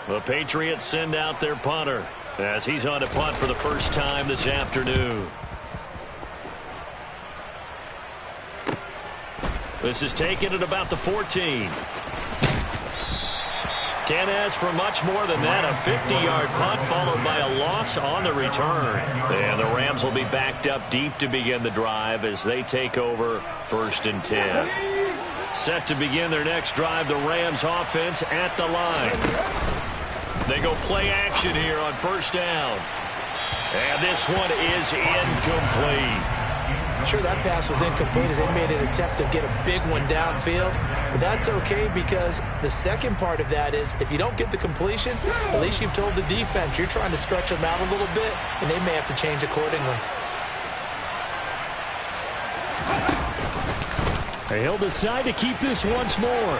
The Patriots send out their punter as he's on to punt for the first time this afternoon. This is taken at about the 14. Can't ask for much more than that. A 50-yard punt followed by a loss on the return. And the Rams will be backed up deep to begin the drive as they take over 1st and 10. Set to begin their next drive, the Rams offense at the line. They go play action here on 1st down. And this one is incomplete. I'm sure that pass was incomplete as they made an attempt to get a big one downfield. But that's okay because the second part of that is if you don't get the completion, at least you've told the defense you're trying to stretch them out a little bit, and they may have to change accordingly. He'll decide to keep this once more.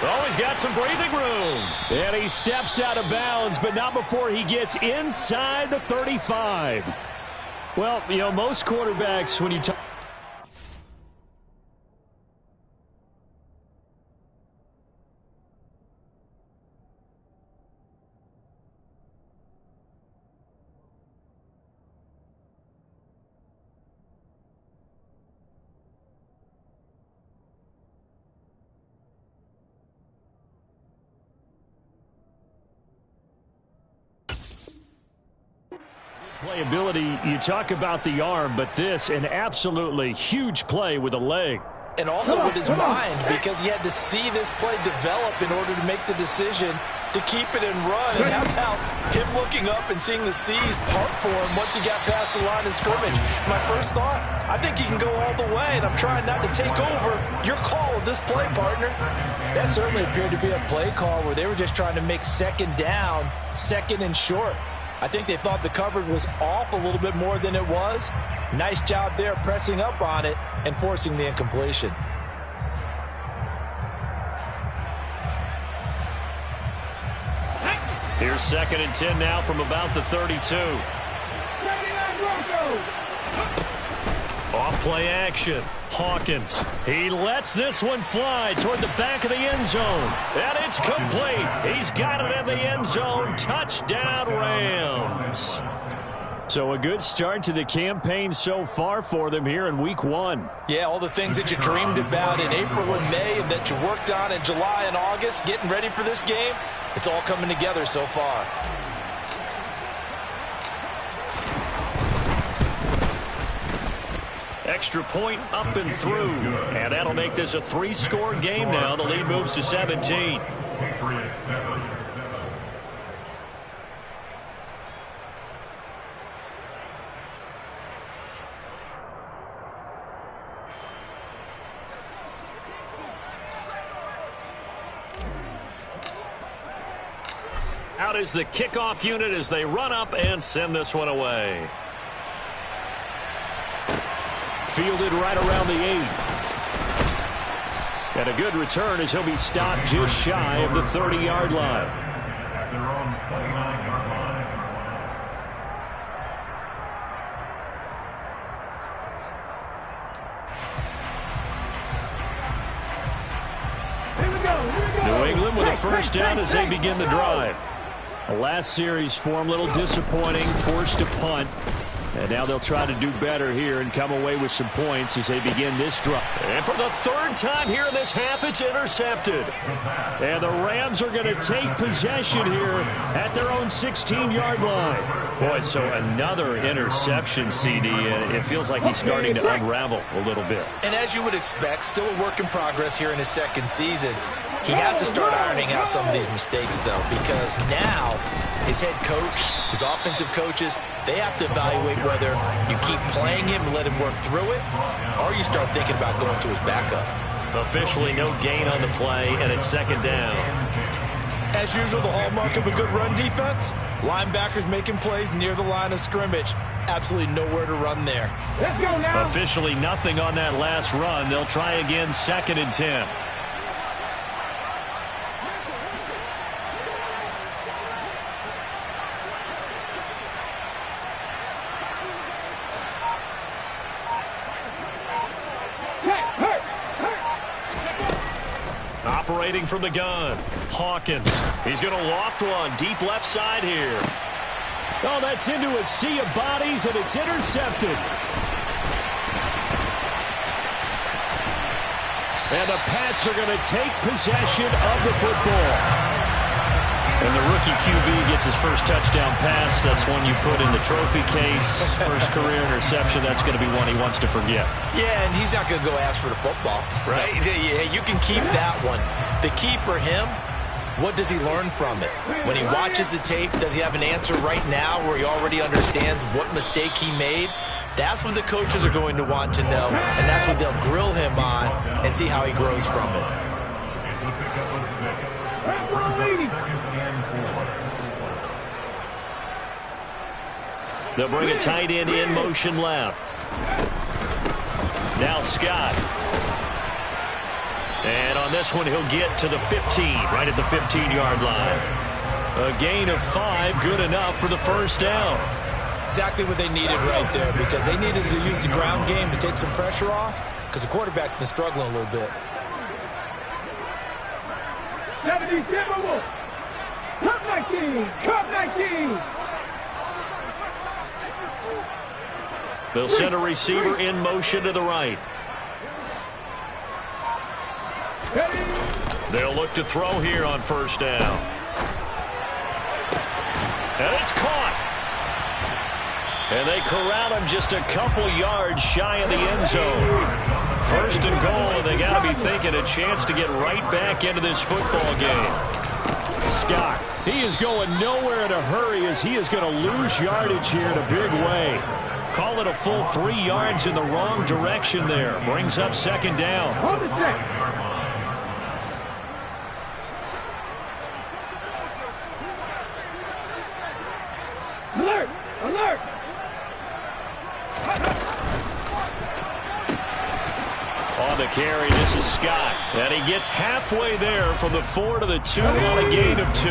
Oh, he's got some breathing room. And he steps out of bounds, but not before he gets inside the 35. Well, you know, most quarterbacks, when you talk... Playability, you talk about the arm, but this, an absolutely huge play with a leg. And also with his mind, because he had to see this play develop in order to make the decision to keep it and run. And how about him looking up and seeing the seas part for him once he got past the line of scrimmage? My first thought, I think he can go all the way, and I'm trying not to take over your call of this play, partner. That certainly appeared to be a play call where they were just trying to make 2nd down, 2nd and short. I think they thought the coverage was off a little bit more than it was. Nice job there pressing up on it and forcing the incompletion. Here's 2nd and 10 now from about the 32. Off play action. Hawkins. He lets this one fly toward the back of the end zone. And it's complete. He's got it in the end zone. Touchdown, Rams. So a good start to the campaign so far for them here in week 1. Yeah, all the things that you dreamed about in April and May and that you worked on in July and August, getting ready for this game, it's all coming together so far. Extra point up and through. And that'll make this a 3-score game now. The lead moves to 17. Out is the kickoff unit as they run up and send this one away. Fielded right around the 8. And a good return as he'll be stopped just shy of the 30-yard line. New England with a first down as they begin the drive. The last series for them, a little disappointing, forced to punt. And now they'll try to do better here and come away with some points as they begin this drive. And for the 3rd time here in this half, it's intercepted. And the Rams are going to take possession here at their own 16-yard line. Boy, so another interception, CD, and it feels like he's starting to unravel a little bit. And as you would expect, still a work in progress here in his 2nd season. He has to start ironing out some of these mistakes, though, because now his head coach, his offensive coaches, they have to evaluate whether you keep playing him and let him work through it, or you start thinking about going to his backup. Officially no gain on the play, and it's 2nd down. As usual, the hallmark of a good run defense, linebackers making plays near the line of scrimmage. Absolutely nowhere to run there. Let's go now. Officially nothing on that last run. They'll try again 2nd and 10. Operating from the gun, Hawkins. He's going to loft one deep left side here. Oh, that's into a sea of bodies, and it's intercepted. And the Pats are going to take possession of the football. And the rookie QB gets his first touchdown pass. That's one you put in the trophy case. First career interception, that's going to be one he wants to forget. Yeah, and he's not going to go ask for the football, right? Yeah, you can keep that one. The key for him, what does he learn from it? When he watches the tape, does he have an answer right now where he already understands what mistake he made? That's what the coaches are going to want to know, and that's what they'll grill him on and see how he grows from it. They'll bring a tight end in motion left. Now Scott. And on this one, he'll get to the 15, right at the 15-yard line. A gain of 5, good enough for the first down. Exactly what they needed right there, because they needed to use the ground game to take some pressure off, because the quarterback's been struggling a little bit. 70 Timberwolves. Cup 19. Cup 19. They'll send a receiver in motion to the right. They'll look to throw here on first down. And it's caught. And they corral him just a couple yards shy of the end zone. First and goal, and they got to be thinking a chance to get right back into this football game. Scott, he is going nowhere in a hurry as he is going to lose yardage here in a big way. Call it a full 3 yards in the wrong direction there. Brings up second down. Hold the check. Alert! Alert! On the carry, this is Scott. And he gets halfway there from the 4 to the 2 on a gain of 2.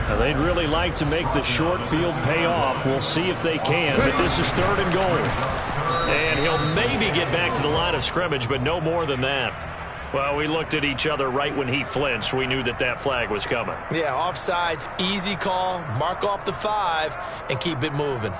Now, they'd really like to make the short field pay off. We'll see if they can, but this is third and goal. And he'll maybe get back to the line of scrimmage, but no more than that. Well, we looked at each other right when he flinched. We knew that that flag was coming. Yeah, offsides, easy call, mark off the 5, and keep it moving.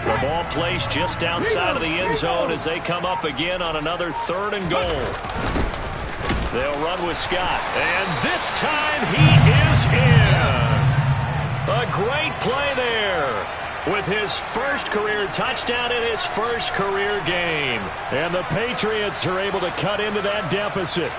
The ball placed just outside of the end zone as they come up again on another third and goal. They'll run with Scott. And this time he is in. Yes. A great play there with his first career touchdown in his first career game. And the Patriots are able to cut into that deficit.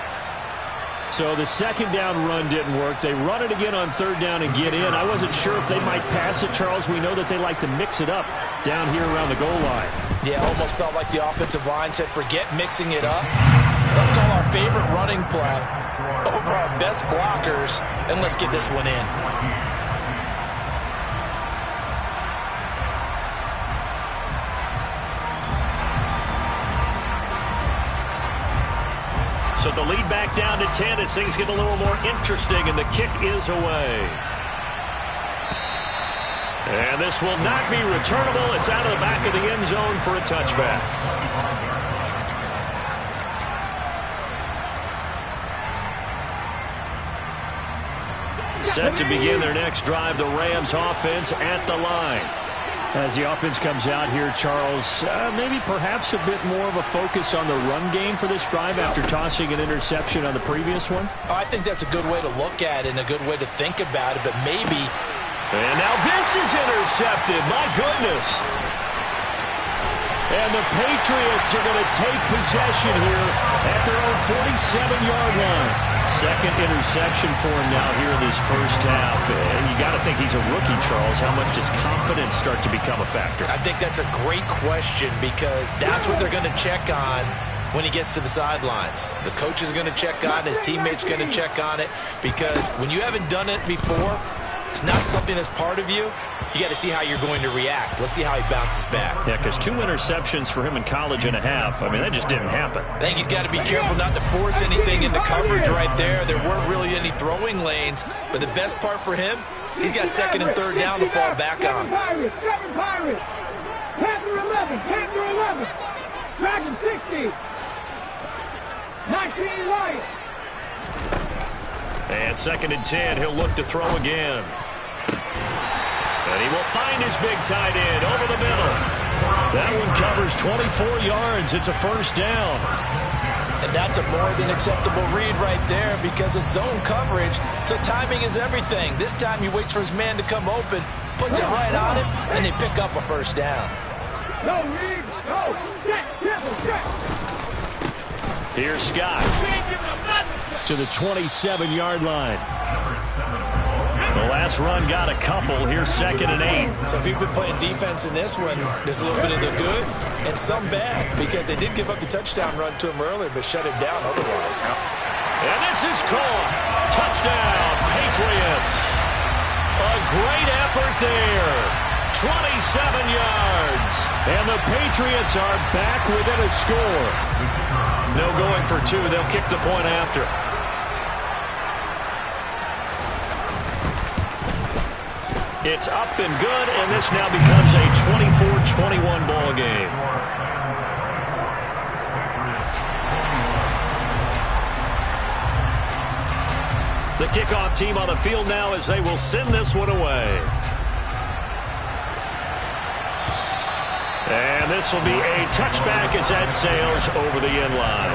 So the second down run didn't work. They run it again on third down and get in. I wasn't sure if they might pass it, Charles. We know that they like to mix it up down here around the goal line. Yeah, almost felt like the offensive line said, forget mixing it up. Let's call our favorite running play over our best blockers, and let's get this one in. So the lead back down to 10 as things get a little more interesting, and the kick is away. And this will not be returnable. It's out of the back of the end zone for a touchback. Set to begin their next drive, the Rams offense at the line. As the offense comes out here, Charles, maybe perhaps a bit more of a focus on the run game for this drive after tossing an interception on the previous one? Oh, I think that's a good way to look at it and a good way to think about it, but maybe... And now this is intercepted. My goodness. And the Patriots are going to take possession here at their own 47-yard line. Second interception for him now here in this first half. And you got to think he's a rookie, Charles. How much does confidence start to become a factor? I think that's a great question because that's what they're going to check on when he gets to the sidelines. The coach is going to check on it. His teammates are going to check on it because when you haven't done it before, it's not something that's part of you, you got to see how you're going to react. Let's see how he bounces back. Yeah, because 2 interceptions for him in college and a half. I mean, that just didn't happen. I think he's got to be careful not to force anything into coverage right there. There weren't really any throwing lanes, but the best part for him, he's got 2nd and 3rd down to fall back on. Panther 11, Panther 11, Dragon 60, 19 Lions. And 2nd and 10, he'll look to throw again. And he will find his big tight end over the middle. That one covers 24 yards. It's a 1st down. And that's a more than acceptable read right there because it's zone coverage, so timing is everything. This time he waits for his man to come open, puts it right on him, and they pick up a 1st down. Go, Reed. Go. Set. Here's Scott to the 27-yard line. The last run got a couple. Here's 2nd and 8. So if you've been playing defense in this one, there's a little bit of the good and some bad because they did give up the touchdown run to him earlier but shut him down otherwise. And this is caught. Touchdown, Patriots. A great effort there. 27 yards. And the Patriots are back within a score. No going for 2. They'll kick the point after. It's up and good, and this now becomes a 24-21 ball game. The kickoff team on the field now as they will send this one away. And this will be a touchback as that sails over the end line.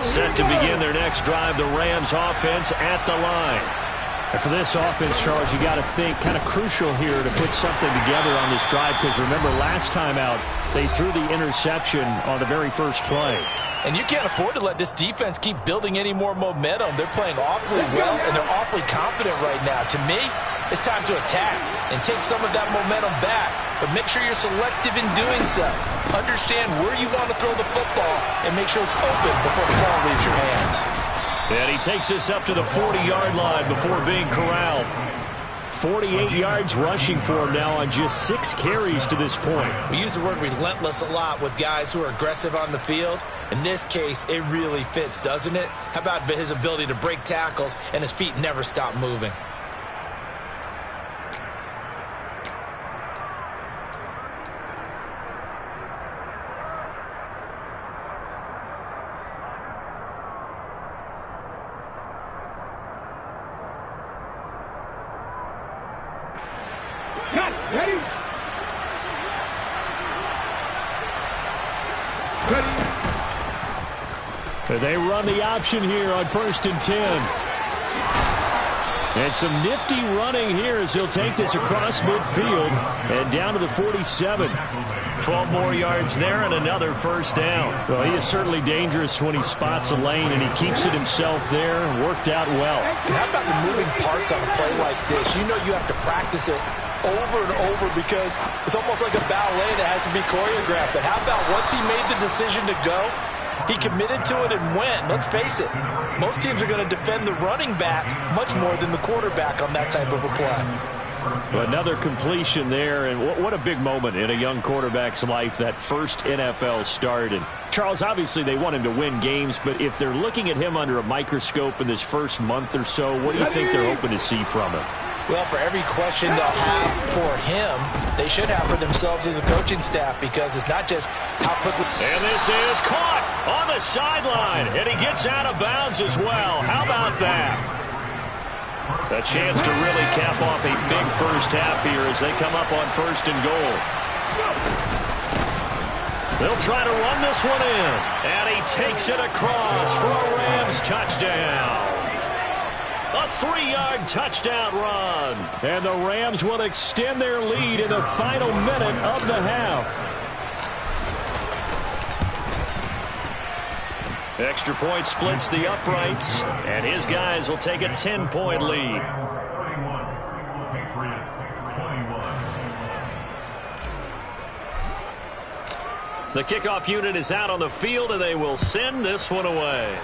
Set to begin their next drive, the Rams offense at the line. And for this offense, Charles, you got to think kind of crucial here to put something together on this drive because remember last time out they threw the interception on the very first play. And you can't afford to let this defense keep building any more momentum. They're playing awfully well, and they're awfully confident right now. To me, it's time to attack and take some of that momentum back, but make sure you're selective in doing so. Understand where you want to throw the football and make sure it's open before the ball leaves your hands. And he takes this up to the 40-yard line before being corralled. 48 yards rushing for him now on just 6 carries to this point. We use the word relentless a lot with guys who are aggressive on the field. In this case, it really fits, doesn't it? How about his ability to break tackles and his feet never stop moving? Ready? They run the option here on 1st and 10. And some nifty running here as he'll take this across midfield and down to the 47. 12 more yards there and another 1st down. Well, he is certainly dangerous when he spots a lane and he keeps it himself there. Worked out well. And how about the moving parts on a play like this? You know you have to practice it over and over because it's almost like a ballet that has to be choreographed. But how about once he made the decision to go, he committed to it and went. Let's face it, most teams are going to defend the running back much more than the quarterback on that type of a play. Another completion there, and what a big moment in a young quarterback's life, that first NFL start. And Charles, obviously they want him to win games, but if they're looking at him under a microscope in this first month or so, what do you think they're hoping to see from him? Well, for every question they'll have for him, they should have for themselves as a coaching staff because it's not just how quickly. And this is caught on the sideline, and he gets out of bounds as well. How about that? A chance to really cap off a big first half here as they come up on 1st and goal. They'll try to run this one in, and he takes it across for a Rams touchdown. A 3-yard touchdown run. And the Rams will extend their lead in the final minute of the half. Extra point splits the uprights, and his guys will take a 10-point lead. The kickoff unit is out on the field, and they will send this one away.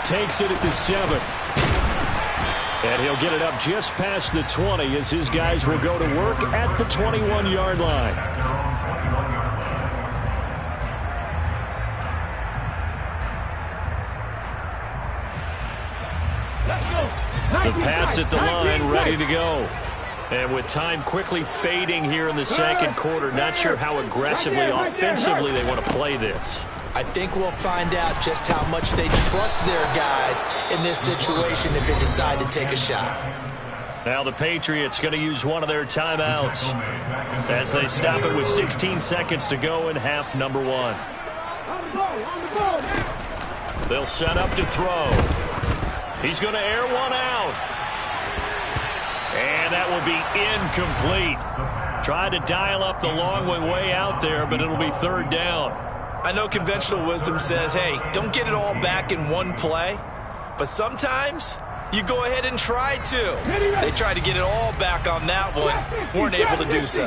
Takes it at the 7. And he'll get it up just past the 20 as his guys will go to work at the 21-yard line. The Pats at the line, ready to go. And with time quickly fading here in the second quarter, not sure how aggressively, offensively they want to play this. I think we'll find out just how much they trust their guys in this situation if they decide to take a shot. Now the Patriots going to use one of their timeouts as they stop it with 16 seconds to go in half number 1. They'll set up to throw. He's going to air one out. And that will be incomplete. Tried to dial up the long way out there, but it'll be third down. I know conventional wisdom says, hey, don't get it all back in one play. But sometimes you go ahead and try to. They tried to get it all back on that one. Weren't able to do so.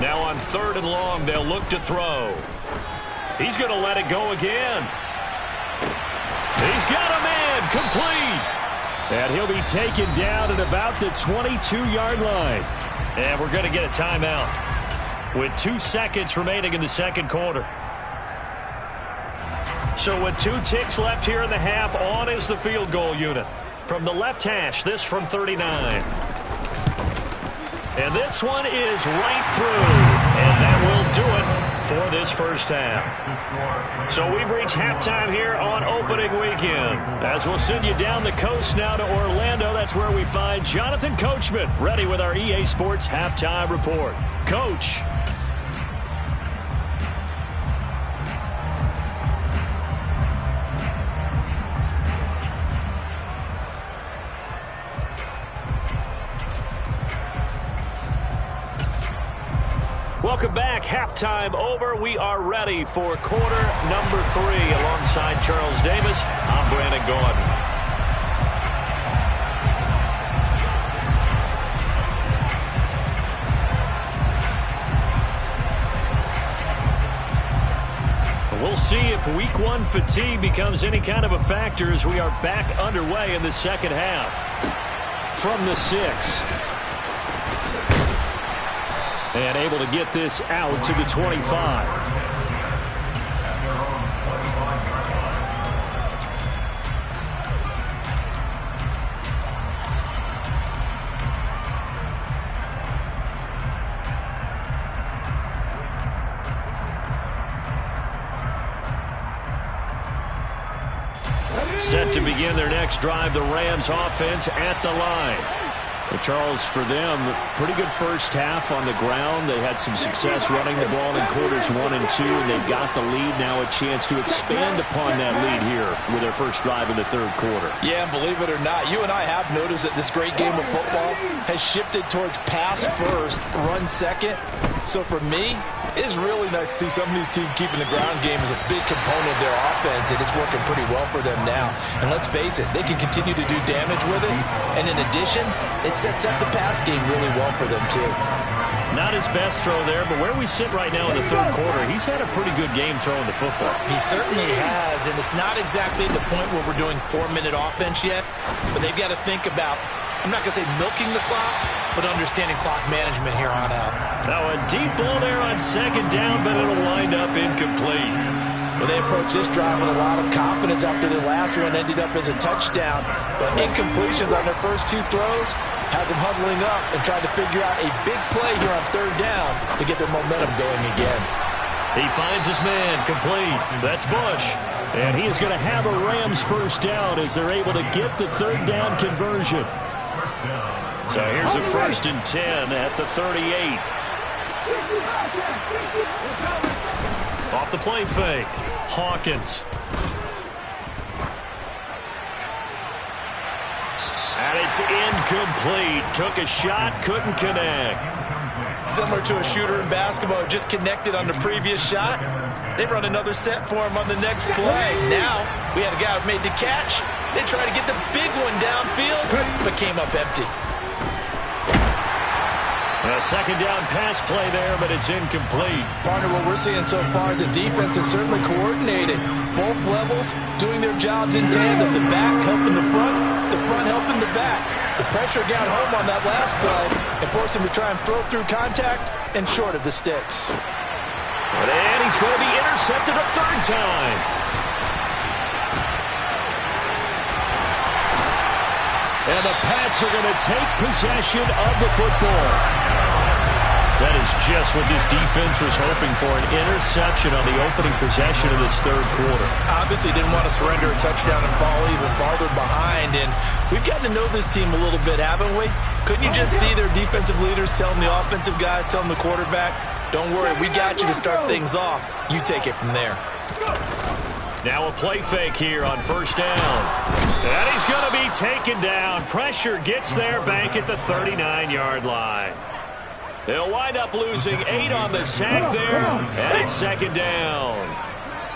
Now on 3rd and long, they'll look to throw. He's going to let it go again. He's got a man, complete. And he'll be taken down at about the 22-yard line. And we're going to get a timeout with 2 seconds remaining in the second quarter. So with 2 ticks left here in the half, on is the field goal unit. From the left hash, this from 39. And this one is right through. And that will do it for this first half. So we've reached halftime here on opening weekend. As we'll send you down the coast now to Orlando, that's where we find Jonathan Coachman ready with our EA Sports halftime report. Coach. Welcome back. Halftime over. We are ready for quarter number 3. Alongside Charles Davis, I'm Brandon Gordon. We'll see if week 1 fatigue becomes any kind of a factor as we are back underway in the second half. From the 6. And able to get this out to the 25. Set to begin their next drive, the Rams offense at the line. Well, Charles, for them, pretty good first half on the ground. They had some success running the ball in quarters 1 and 2, and they got the lead. Now a chance to expand upon that lead here with their first drive in the third quarter. Yeah, and believe it or not, you and I have noticed that this great game of football has shifted towards pass first, run second. So for me, it's really nice to see some of these teams keeping the ground game as a big component of their offense, and it's working pretty well for them now. And let's face it, they can continue to do damage with it. And in addition, it sets up the pass game really well for them, too. Not his best throw there, but where we sit right now in the third quarter, he's had a pretty good game throwing the football. He certainly has, and it's not exactly the point where we're doing 4-minute offense yet, but they've got to think about, I'm not going to say milking the clock, but understanding clock management here on out. Now a deep ball there on second down, but it'll wind up incomplete. Well, they approached this drive with a lot of confidence after their last one ended up as a touchdown, but incompletions on their first 2 throws has them huddling up and trying to figure out a big play here on third down to get their momentum going again. He finds his man, complete. That's Bush. And he is going to have a Rams first down as they're able to get the third down conversion. So here's a 1st and 10 at the 38. Off the play fake, Hawkins. And it's incomplete. Took a shot, couldn't connect. Similar to a shooter in basketball, just connected on the previous shot. They run another set for him on the next play. Now we had a guy who made the catch, They tried to get the big one downfield, but came up empty. A second down pass play there, but it's incomplete. Partner, what we're seeing so far is the defense is certainly coordinated. Both levels doing their jobs in tandem. The back helping the front helping the back. The pressure got home on that last play and forced him to try and throw through contact and short of the sticks. And he's going to be intercepted a third time. And the Pats are going to take possession of the football. That is just what this defense was hoping for, an interception on the opening possession of this third quarter. Obviously didn't want to surrender a touchdown and fall even farther behind, and we've gotten to know this team a little bit, haven't we? Couldn't you just see their defensive leaders telling the offensive guys, telling the quarterback, don't worry, we got you to start things off. You take it from there. Now a play fake here on first down. And he's going to be taken down. Pressure gets there back at the 39-yard line. They'll wind up losing 8 on the sack there, and it's second down.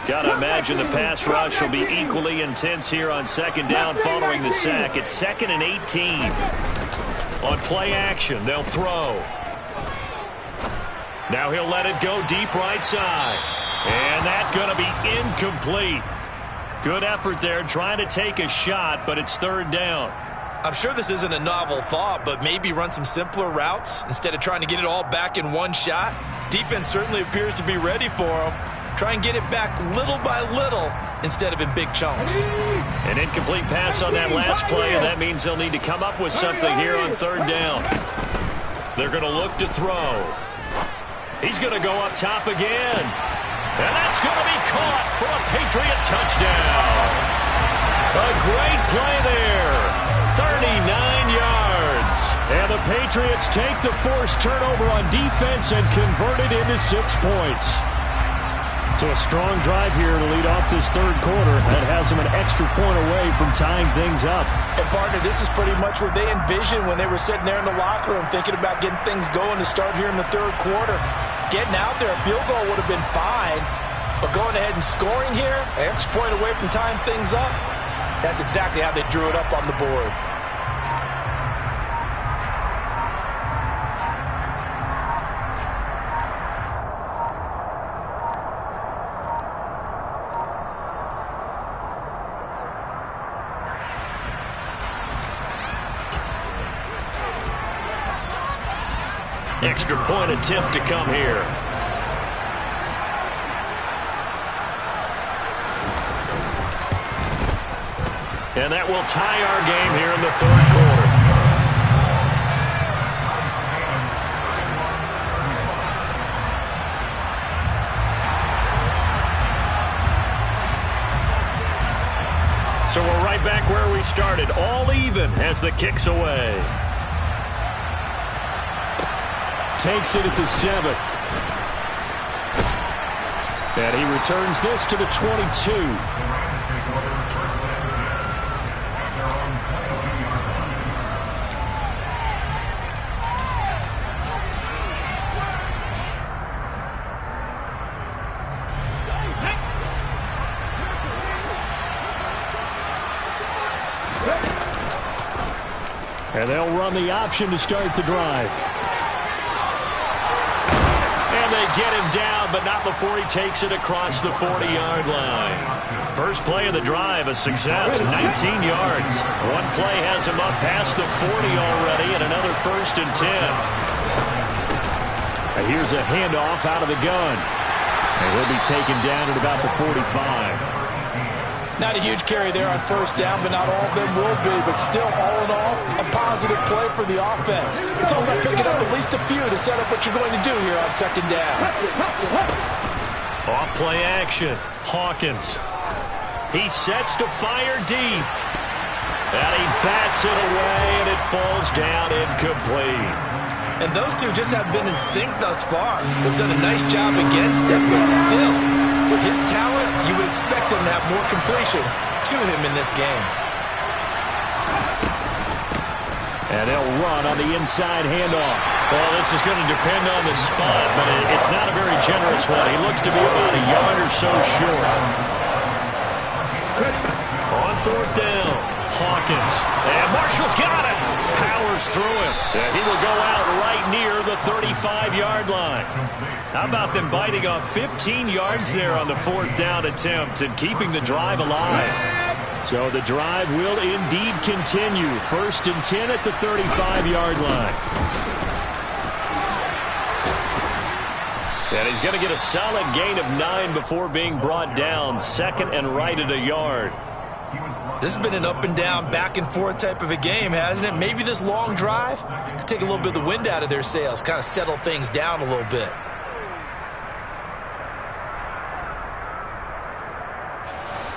Gotta imagine the pass rush will be equally intense here on second down following the sack. It's 2nd and 18. On play action, they'll throw. Now he'll let it go deep right side. And that's going to be incomplete. Good effort there trying to take a shot, but it's third down. I'm sure this isn't a novel thought, but maybe run some simpler routes instead of trying to get it all back in one shot. Defense certainly appears to be ready for him. Try and get it back little by little instead of in big chunks. An incomplete pass on that last play, and that means they'll need to come up with something here on third down. They're going to look to throw. He's going to go up top again. And that's going to be caught for a Patriot touchdown. A great play there. 39 yards. And the Patriots take the forced turnover on defense and convert it into 6 points. So a strong drive here to lead off this third quarter. That has them an extra point away from tying things up. And, partner, this is pretty much what they envisioned when they were sitting there in the locker room thinking about getting things going to start here in the third quarter. Getting out there, a field goal would have been fine. But going ahead and scoring here, an extra point away from tying things up, that's exactly how they drew it up on the board. Extra point attempt to come here. And that will tie our game here in the third quarter. So we're right back where we started, all even as the kick's away. Takes it at the 7. And he returns this to the 22. And they'll run the option to start the drive. And they get him down, but not before he takes it across the 40-yard line. First play of the drive, a success, 19 yards. One play has him up past the 40 already, and another 1st and 10. And here's a handoff out of the gun. And he'll be taken down at about the 45. Not a huge carry there on first down, but not all of them will be. But still, all in all, a positive play for the offense. It's all about picking up at least a few to set up what you're going to do here on second down. Off play action. Hawkins. He sets to fire deep. And he bats it away, and it falls down incomplete. And those two just haven't been in sync thus far. They've done a nice job against it, but still, with his talent, you would expect him to have more completions to him in this game. And they'll run on the inside handoff. Well, this is going to depend on the spot, but it's not a very generous one. He looks to be about a yard or so short. On fourth down. Hawkins. And Marshall's got it. Powers through him. And he will go out right near the 35-yard line. How about them biting off 15 yards there on the 4th down attempt and keeping the drive alive? So the drive will indeed continue. 1st and 10 at the 35-yard line. And he's going to get a solid gain of 9 before being brought down. 2nd and right at a yard. This has been an up and down, back and forth type of a game, hasn't it? Maybe this long drive could take a little bit of the wind out of their sails, kind of settle things down a little bit.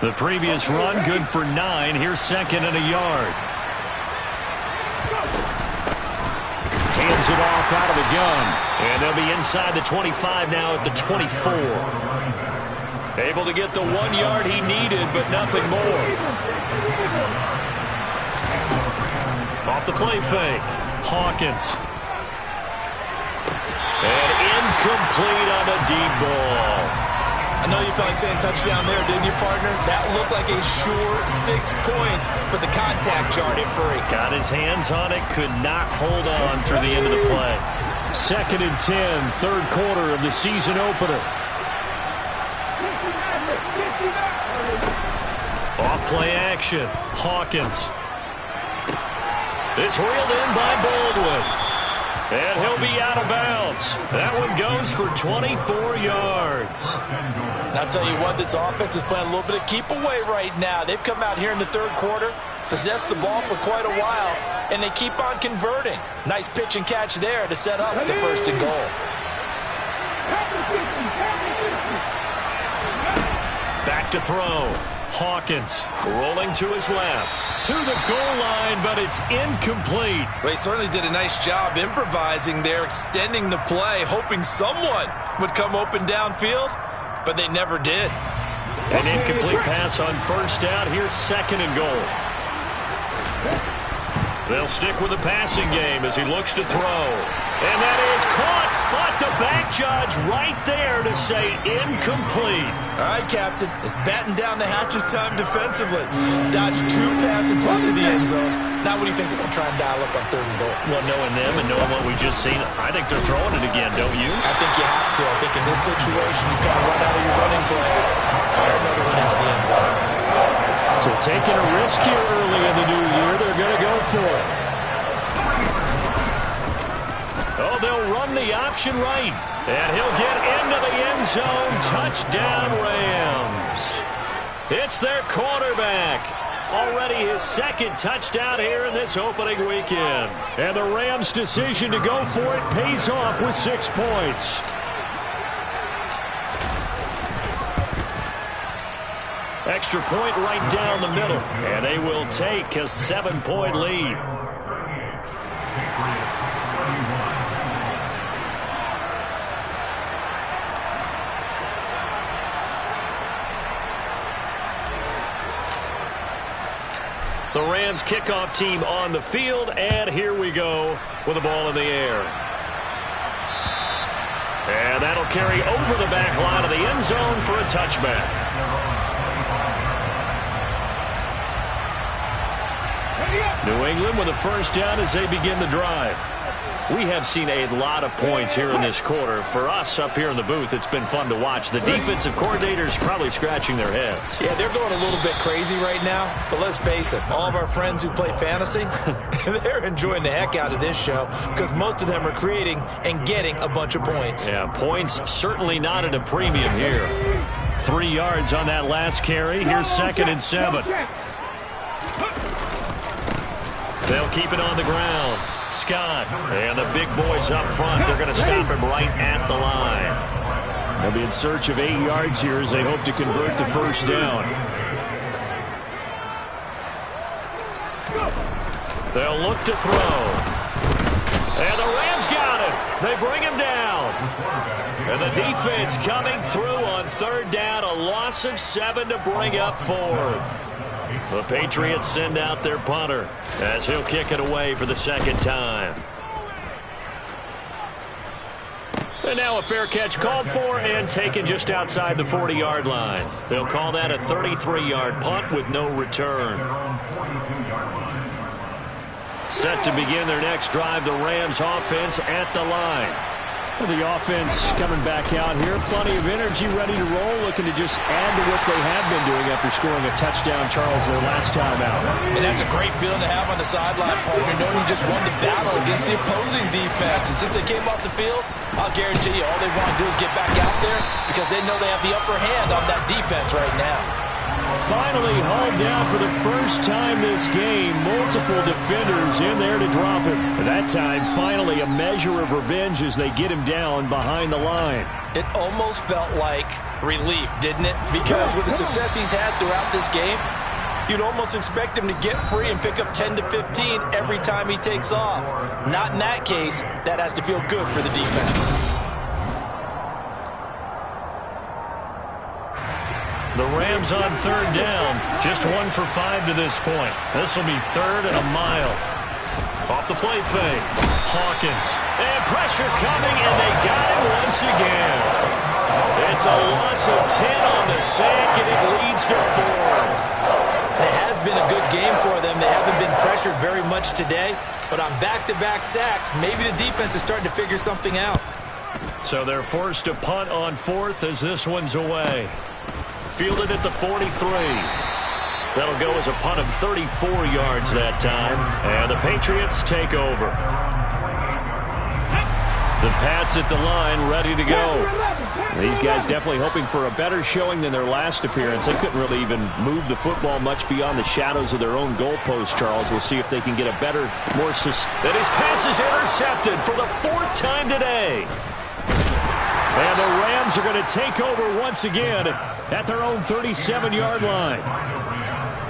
The previous run good for 9. Here's 2nd and a yard. Hands it off out of the gun. And they'll be inside the 25 now at the 24. Able to get the 1 yard he needed, but nothing more. Off the play fake. Hawkins. And incomplete on a deep ball. I know you felt like saying touchdown there, didn't you, partner? That looked like a sure 6 points, but the contact jarred it free. Got his hands on it, could not hold on through the end of the play. 2nd and 10, 3rd quarter of the season opener. Off play action. Hawkins. It's reeled in by Baldwin. And he'll be out of bounds. That one goes for 24 yards. And I'll tell you what, this offense is playing a little bit of keep away right now. They've come out here in the 3rd quarter, possessed the ball for quite a while, and they keep on converting. Nice pitch and catch there to set up the 1st and goal. Back to throw. Hawkins rolling to his left. To the goal line, but it's incomplete. Well, he certainly did a nice job improvising there, extending the play, hoping someone would come open downfield, but they never did. An incomplete pass on 1st down. Here's 2nd and goal. They'll stick with the passing game as he looks to throw. And that is caught, but the back judge right there to say incomplete. All right, Captain, it's batten down the hatches time defensively. Dodged 2 pass attempts to the end zone. Now what do you think they're going to try and dial up on 3rd and goal? Well, knowing them and knowing what we just seen, I think they're throwing it again, don't you? I think you have to. I think in this situation, you kind of run out of your running plays. Fire another one into the end zone. So taking a risk here early in the new year, they're going to go for it. Oh, they'll run the option right. And he'll get into the end zone. Touchdown, Rams. It's their quarterback. Already his 2nd touchdown here in this opening weekend. And the Rams' decision to go for it pays off with 6 points. Extra point right down the middle. And they will take a 7-point lead. The Rams kickoff team on the field, and here we go with the ball in the air. And that'll carry over the back line of the end zone for a touchback. New England with a 1st down as they begin the drive. We have seen a lot of points here in this quarter. For us up here in the booth, it's been fun to watch. The defensive coordinators probably scratching their heads. Yeah, they're going a little bit crazy right now. But let's face it, all of our friends who play fantasy, they're enjoying the heck out of this show because most of them are creating and getting a bunch of points. Yeah, points certainly not at a premium here. 3 yards on that last carry. Here's 2nd and 7. They'll keep it on the ground. Scott and the big boys up front. They're going to stop him right at the line. They'll be in search of 8 yards here as they hope to convert the 1st down. They'll look to throw. And the Rams got him. They bring him down. And the defense coming through on 3rd down. A loss of 7 to bring up 4th. The Patriots send out their punter as he'll kick it away for the 2nd time. And now a fair catch called for and taken just outside the 40-yard line. They'll call that a 33-yard punt with no return. Set to begin their next drive, the Rams offense at the line. The offense coming back out here. Plenty of energy, ready to roll, looking to just add to what they have been doing after scoring a touchdown, Charles, their last time out. And that's a great feeling to have on the sideline, partner, knowing you just won the battle against the opposing defense. And since they came off the field, I'll guarantee you all they want to do is get back out there because they know they have the upper hand on that defense right now. Finally hauled down for the first time this game. Multiple defenders in there to drop him. That time, finally, a measure of revenge as they get him down behind the line. It almost felt like relief, didn't it? Because with the success he's had throughout this game, you'd almost expect him to get free and pick up 10 to 15 every time he takes off. Not in that case. That has to feel good for the defense. The Rams on third down. Just 1 for 5 to this point. This will be 3rd and a mile. Off the play fake. Hawkins. And pressure coming, and they got him once again. It's a loss of 10 on the sack, and it leads to 4th. It has been a good game for them. They haven't been pressured very much today, but on back-to-back sacks, maybe the defense is starting to figure something out. So they're forced to punt on 4th as this one's away. Fielded at the 43. That'll go as a punt of 34 yards that time. And the Patriots take over. The Pats at the line, ready to go. These guys definitely hoping for a better showing than their last appearance. They couldn't really even move the football much beyond the shadows of their own goalpost, Charles. We'll see if they can get a better, more... That his pass is intercepted for the 4th time today. And the Rams are going to take over once again at their own 37-yard line.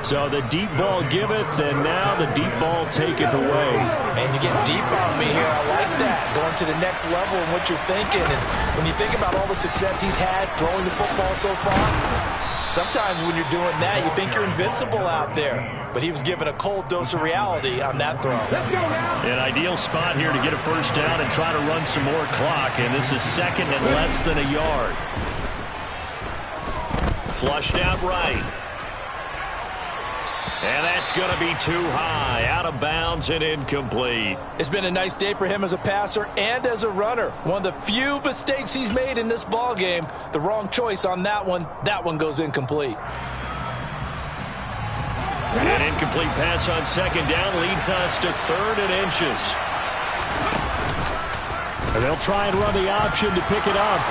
So the deep ball giveth, and now the deep ball taketh away. And you get deep on me here. I like that. Going to the next level and what you're thinking. And when you think about all the success he's had throwing the football so far, sometimes when you're doing that, you think you're invincible out there. But he was given a cold dose of reality on that throw. An ideal spot here to get a first down and try to run some more clock. And this is 2nd and less than a yard. Flushed out right. And that's going to be too high. Out of bounds and incomplete. It's been a nice day for him as a passer and as a runner. One of the few mistakes he's made in this ball game. The wrong choice on that one. That one goes incomplete. An incomplete pass on 2nd down leads us to 3rd and inches. And they'll try and run the option to pick it up.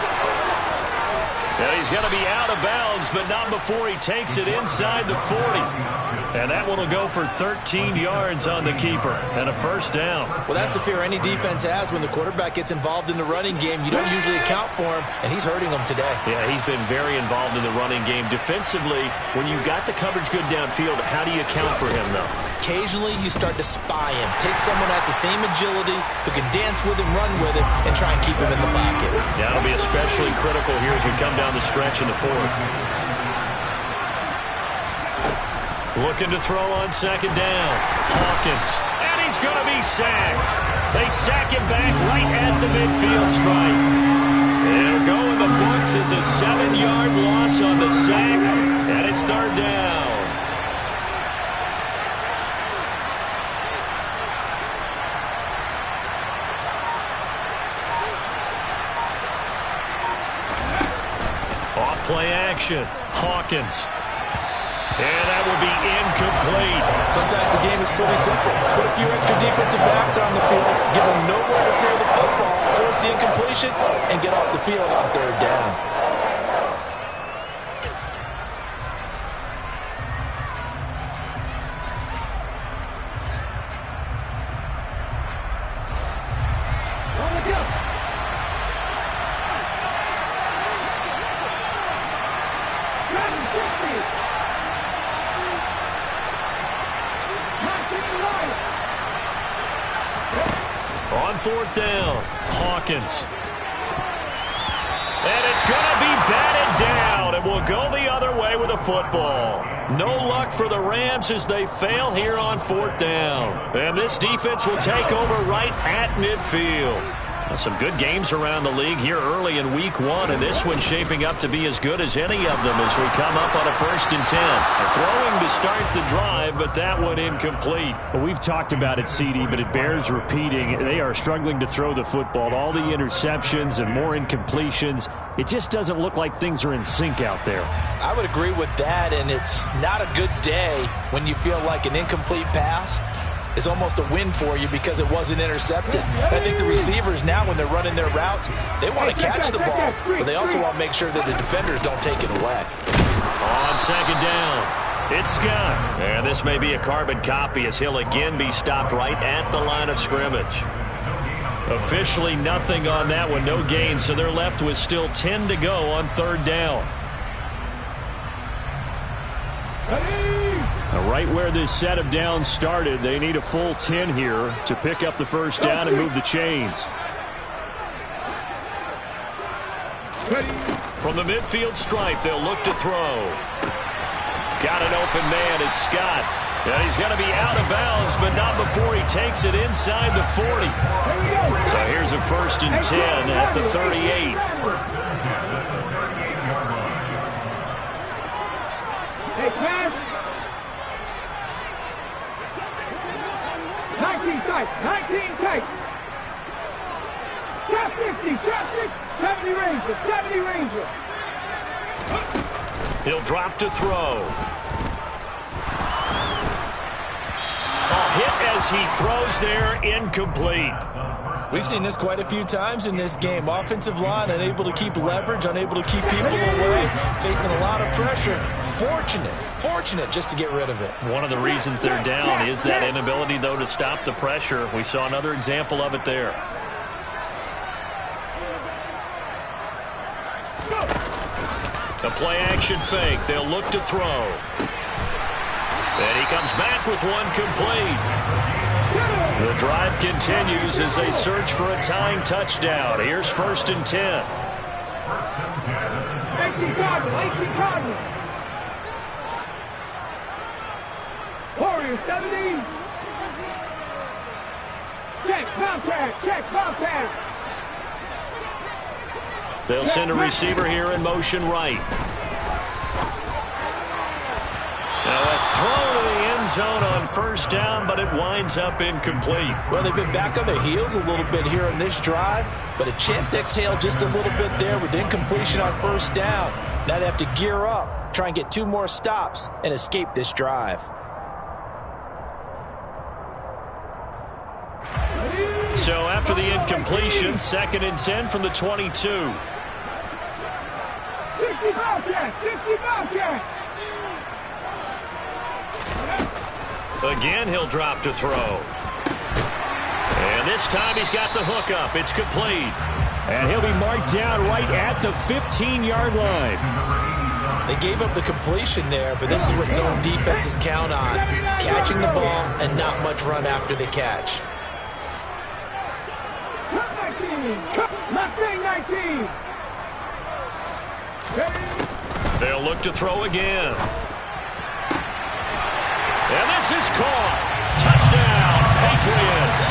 And he's going to be out of bounds, but not before he takes it inside the 40. And that one will go for 13 yards on the keeper and a first down. Well, that's the fear any defense has when the quarterback gets involved in the running game. You don't usually account for him, and he's hurting them today. Yeah, he's been very involved in the running game. Defensively, when you got the coverage good downfield, how do you account for him, though? Occasionally, you start to spy him. Take someone that's the same agility, who can dance with him, run with him, and try and keep him in the pocket. Yeah, that'll be especially critical here as we come down the stretch in the 4th. Looking to throw on 2nd down. Hawkins. And he's going to be sacked. They sack him back right at the midfield stripe. It'll go in the books as a 7-yard loss on the sack. And it's 3rd down. Off play action. Hawkins. And that will be incomplete. Sometimes the game is pretty simple. Put a few extra defensive backs on the field, give them nowhere to throw the football, force the incompletion, and get off the field on 3rd down. On 4th down, Hawkins. And it's going to be batted down, and will go the other way with the football. No luck for the Rams as they fail here on 4th down. And this defense will take over right at midfield. Some good games around the league here early in week 1, and this one's shaping up to be as good as any of them as we come up on a 1st and 10. Throwing to start the drive, but that one incomplete. Well, we've talked about it, CD, but it bears repeating. They are struggling to throw the football. All the interceptions and more incompletions. It just doesn't look like things are in sync out there. I would agree with that, and it's not a good day when you feel like an incomplete pass is almost a win for you because it wasn't intercepted. I think the receivers now, when they're running their routes, they want to catch the ball, but they also want to make sure that the defenders don't take it away. On 2nd down, it's Scott. And this may be a carbon copy as he'll again be stopped right at the line of scrimmage. Officially nothing on that one, no gain, so they're left with still 10 to go on 3rd down. Right where this set of downs started, they need a full 10 here to pick up the 1st down and move the chains. From the midfield stripe, they'll look to throw. Got an open man, it's Scott. And he's going to be out of bounds, but not before he takes it inside the 40. So here's a 1st and 10 at the 38. Hey, pass. 19 tight, 19 tight. Trap 50, trap 60, 70 Ranger, 70 Ranger. He'll drop to throw. A hit as he throws there, incomplete. We've seen this quite a few times in this game. Offensive line unable to keep leverage, unable to keep people away, facing a lot of pressure. Fortunate just to get rid of it. One of the reasons they're down is that inability, though, to stop the pressure. We saw another example of it there. A play-action fake. They'll look to throw. And he comes back with one complete. The drive continues as they search for a tying touchdown. Here's 1st and 10. 18 Cardinal. Warriors 70. Check, contact. They'll send a receiver here in motion right. Now a throw to the end zone on 1st down, but it winds up incomplete. Well, they've been back on their heels a little bit here on this drive, but a chance to exhale just a little bit there with incompletion on 1st down. Now they have to gear up, try and get 2 more stops, and escape this drive. So after the incompletion, 2nd and 10 from the 22. 60 Bobcats. Again, he'll drop to throw. And this time he's got the hook up. It's complete. And he'll be marked down right at the 15-yard line. They gave up the completion there, but this is what zone defenses count on. Catching the ball and not much run after the catch. 19. They'll look to throw again. And this is caught. Touchdown, Patriots.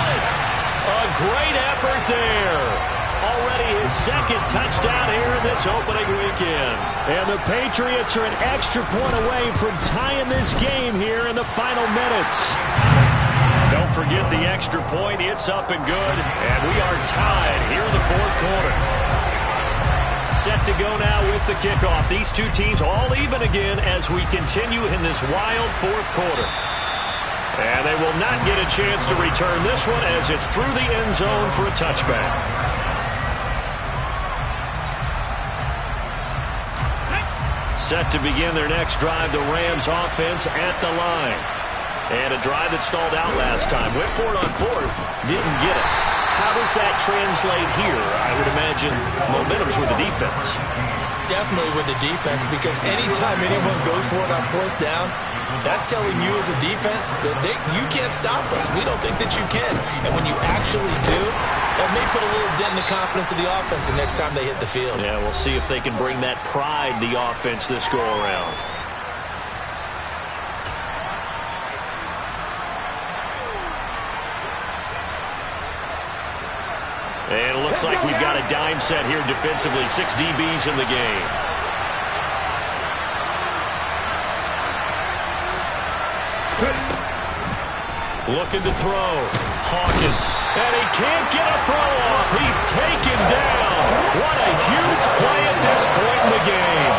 A great effort there. Already his 2nd touchdown here in this opening weekend. And the Patriots are an extra point away from tying this game here in the final minutes. Don't forget the extra point. It's up and good. And we are tied here in the 4th quarter. Set to go now with the kickoff. These two teams all even again as we continue in this wild 4th quarter. And they will not get a chance to return this one as it's through the end zone for a touchback. Set to begin their next drive, the Rams offense at the line. And a drive that stalled out last time. Went for it on 4th, didn't get it. How does that translate here? I would imagine momentum's with the defense. Definitely with the defense, because anytime anyone goes for it on 4th down, that's telling you as a defense that you can't stop us. We don't think that you can. And when you actually do, that may put a little dent in the confidence of the offense the next time they hit the field. Yeah, we'll see if they can bring that pride the offense this go around. And it looks looks like we've got a dime set here defensively. 6 DBs in the game. Looking to throw. Hawkins. And he can't get a throw off. He's taken down. What a huge play at this point in the game.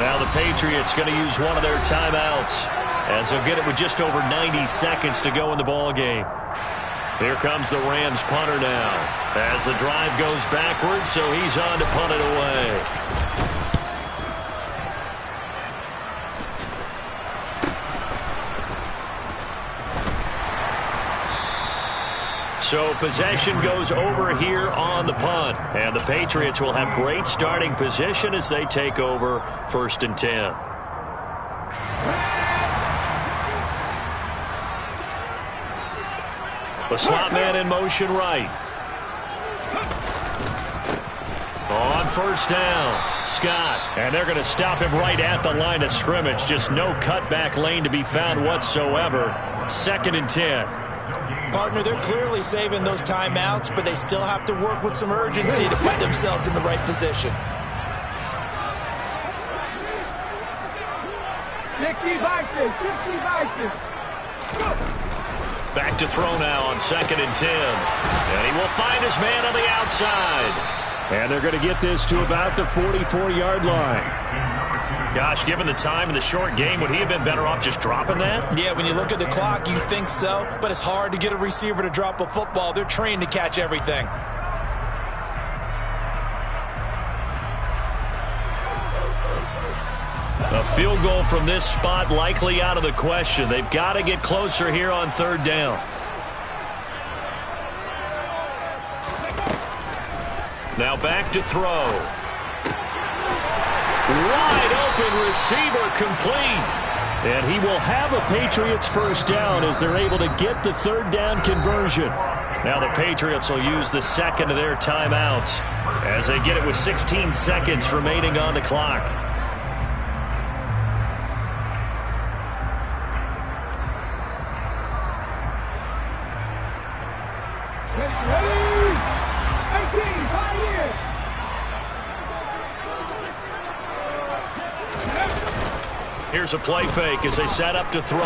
Now the Patriots going to use one of their timeouts, as they'll get it with just over 90 seconds to go in the ball game. Here comes the Rams punter now, as the drive goes backwards, so he's on to punt it away. So possession goes over here on the punt. And the Patriots will have great starting position as they take over 1st and 10. The slot man in motion right. On 1st down, Scott. And they're going to stop him right at the line of scrimmage. Just no cutback lane to be found whatsoever. 2nd and 10. Partner, they're clearly saving those timeouts, but they still have to work with some urgency to put themselves in the right position. 60 vices, 60 vices. Back to throw now on 2nd and 10. And he will find his man on the outside. And they're going to get this to about the 44-yard line. Gosh, given the time in the short game, would he have been better off just dropping that? Yeah, when you look at the clock, you think so, but it's hard to get a receiver to drop a football. They're trained to catch everything. A field goal from this spot likely out of the question. They've got to get closer here on 3rd down. Now back to throw. Wide open receiver complete. And he will have a Patriots 1st down as they're able to get the 3rd down conversion. Now the Patriots will use the 2nd of their timeouts as they get it with 16 seconds remaining on the clock. Here's a play fake as they set up to throw.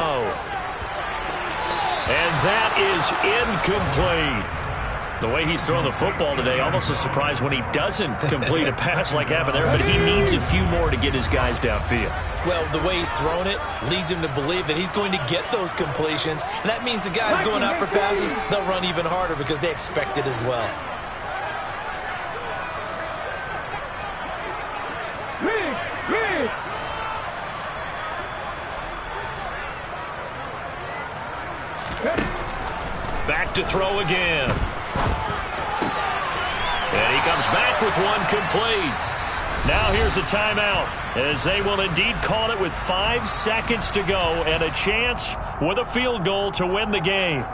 And that is incomplete. The way he's throwing the football today, almost a surprise when he doesn't complete a pass like happened there, but he needs a few more to get his guys downfield. Well, the way he's thrown it leads him to believe that he's going to get those completions, and that means the guys going out for passes, they'll run even harder because they expect it as well. Back to throw again. And he comes back with one complete. Now here's a timeout as they will indeed call it with 5 seconds to go and a chance with a field goal to win the game.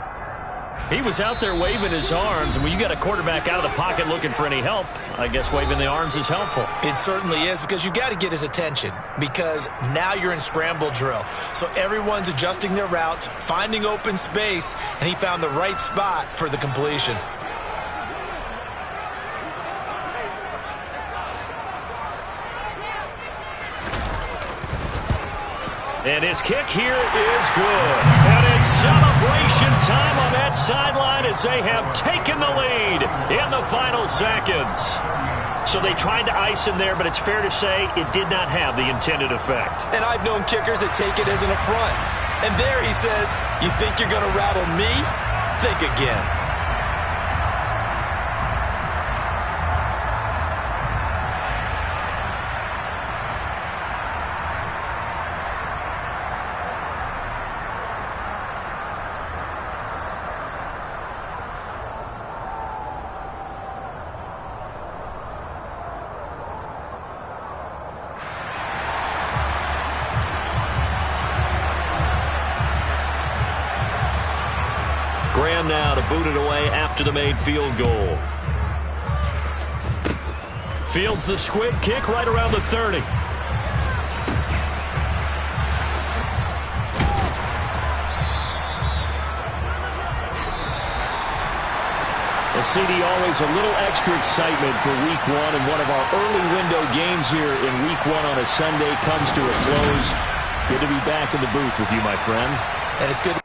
He was out there waving his arms, and when you got a quarterback out of the pocket looking for any help, I guess waving the arms is helpful. It certainly is, because you got to get his attention, because now you're in scramble drill. So everyone's adjusting their routes, finding open space, and he found the right spot for the completion. And his kick here is good. And it's celebration time on that sideline as they have taken the lead in the final seconds. So they tried to ice him there, but it's fair to say it did not have the intended effect. And I've known kickers that take it as an affront. And there he says, you think you're going to rattle me? Think again. Graham now to boot it away after the made field goal. Fields the squib kick right around the 30. Well, CD, always a little extra excitement for Week 1, and one of our early window games here in Week 1 on a Sunday comes to a close. Good to be back in the booth with you, my friend. And it's good.